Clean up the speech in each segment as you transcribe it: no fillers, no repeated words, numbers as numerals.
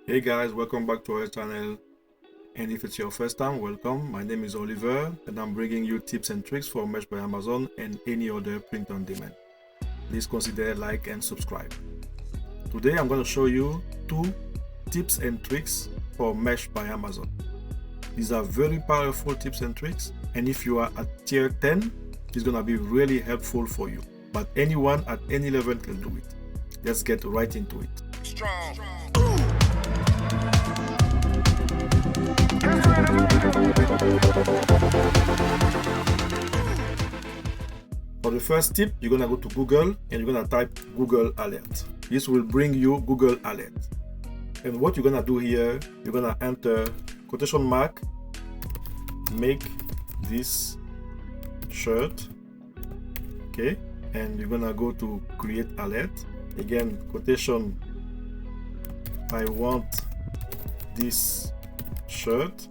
Hey guys, welcome back to our channel, and if it's your first time, welcome. My name is Oliver and I'm bringing you tips and tricks for Mesh by Amazon and any other print on demand. Please consider like and subscribe. Today I'm going to show you 2 tips and tricks for Mesh by Amazon. These are very powerful tips and tricks, and if you are at tier 10, it's going to be really helpful for you, but anyone at any level can do it. Let's get right into it. For the first tip, you're gonna go to Google and you're gonna type Google Alert. This will bring you Google Alert. And what you're gonna do here, you're gonna enter quotation mark, make this shirt, okay? And you're gonna go to create alert. Again, quotation, I want this shirt,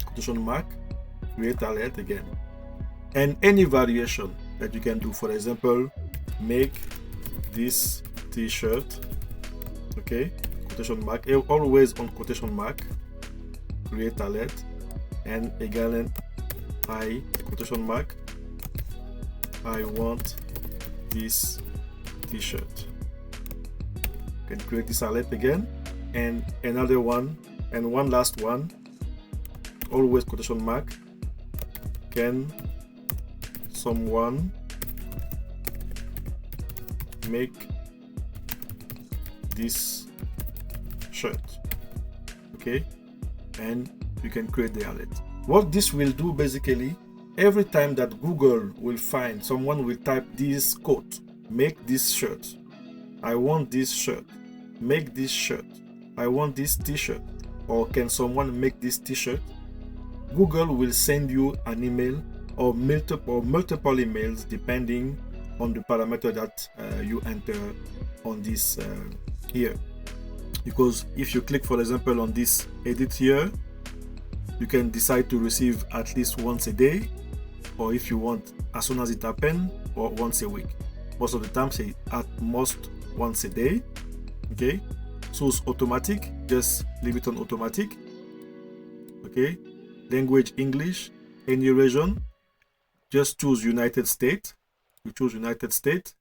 quotation mark, create alert again. And any variation that you can do, for example, make this t-shirt, okay, quotation mark, always on quotation mark, create alert, and again, I, quotation mark, I want this t-shirt. You can create this alert again, and another one, and one last one, always quotation mark, can someone make this shirt, okay? And you can create the alert. What this will do basically, every time that Google will find someone will type this quote, make this shirt, I want this shirt, make this shirt, I want this t-shirt, or can someone make this t-shirt, Google will send you an email or multiple emails depending on the parameter that you enter on this here. Because if you click, for example, on this edit here, you can decide to receive at least once a day, or if you want as soon as it happens, or once a week. Most of the time say at most once a day, okay? So it's automatic, just leave it on automatic, okay? Language English, any region, just choose United States. You choose United States,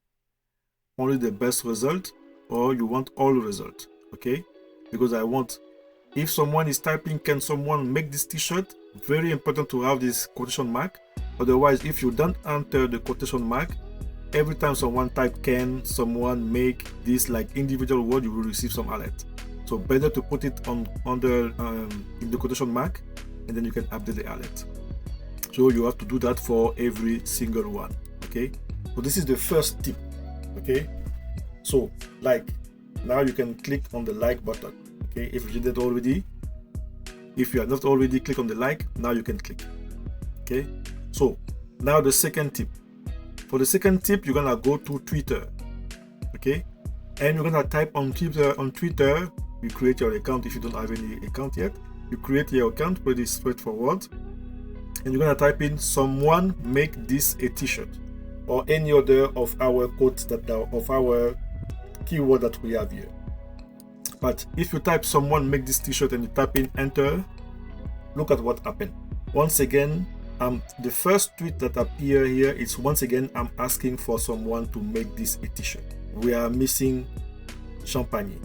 only the best result, or you want all result, okay? Because I want, if someone is typing, can someone make this t-shirt, very important to have this quotation mark. Otherwise, if you don't enter the quotation mark, every time someone type can someone make this like individual word, you will receive some alert. So better to put it on under in the quotation mark, and then you can update the alert. So you have to do that for every single one, okay? So this is the first tip, okay? So like, now you can click on the like button, okay? If you did it already, if you are not already, click on the like, now you can click, okay? So now the second tip. For the second tip, you're gonna go to Twitter, okay? And you're gonna type on Twitter, you create your account if you don't have any account yet. You create your account, pretty straightforward. And you're gonna type in someone make this a t-shirt, or any other of our quotes that are of our keyword that we have here. But if you type someone make this t-shirt and you type in enter, look at what happened. Once again, the first tweet that appear here is once again I'm asking for someone to make this a t-shirt. We are missing champagne.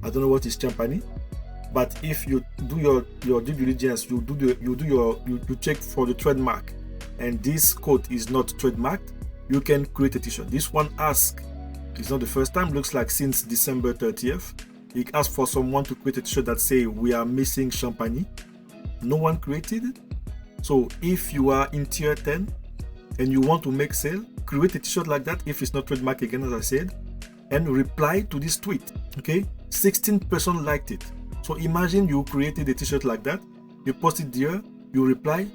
I don't know what is champagne, but if you do your due diligence, you check for the trademark, and this quote is not trademarked, you can create a t-shirt. This one asks, it's not the first time, looks like since December 30th, it asks for someone to create a t-shirt that say we are missing champagne. No one created it. So if you are in tier 10 and you want to make sale, create a t-shirt like that if it's not trademark again, as I said, and reply to this tweet, okay? 16% liked it. So imagine you created a t-shirt like that, you post it there, you reply,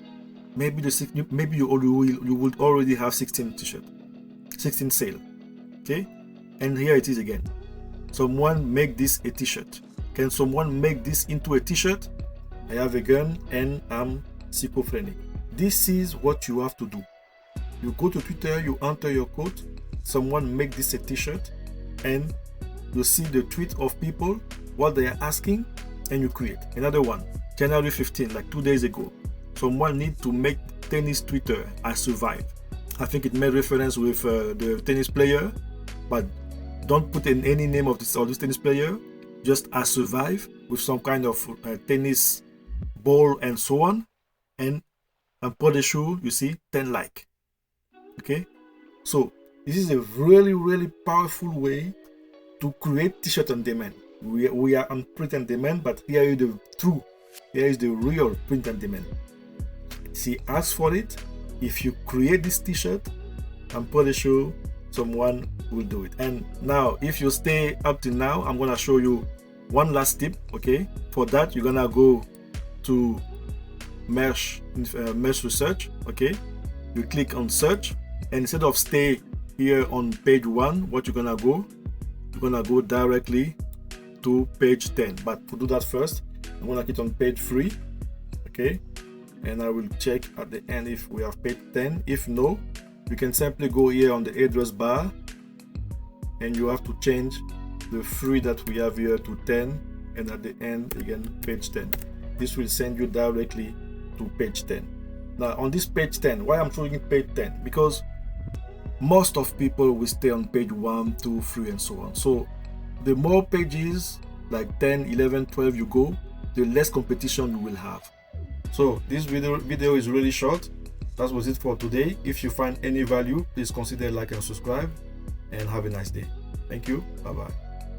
maybe you would already have 16 t-shirt, 16 sale, okay? And here it is again. Someone make this a t-shirt. Can someone make this into a t-shirt? I have a gun and I'm schizophrenic. This is what you have to do. You go to Twitter, you enter your code, someone make this a t-shirt, and you see the tweet of people, what they are asking, and you create. Another one, January 15, like 2 days ago, someone need to make tennis Twitter, I survive. I think it made reference with the tennis player, but don't put in any name of this tennis player, just I survive with some kind of tennis ball and so on, and I'm pretty sure you see 10 like. Okay, so this is a really powerful way to create t-shirt on demand. We are on print on demand, but here is the real print on demand. See, ask for it. If you create this t-shirt, I'm pretty sure someone will do it. And now, if you stay up to now, I'm gonna show you one last tip. Okay, for that you're gonna go to Merch Research. Okay, you click on search, and instead of stay here on page 1, what you're gonna go directly to page 10. But to do that first, I'm gonna click on page 3. Okay, and I will check at the end if we have page 10. If no, you can simply go here on the address bar, and you have to change the 3 that we have here to 10, and at the end again page 10. This will send you directly to page 10. Now on this page 10, why I'm showing page 10? Because most of people will stay on page 1, 2, 3 and so on. So the more pages, like 10, 11, 12 you go, the less competition you will have. So this video is really short. That was it for today. If you find any value, please consider like and subscribe, and have a nice day. Thank you. Bye bye.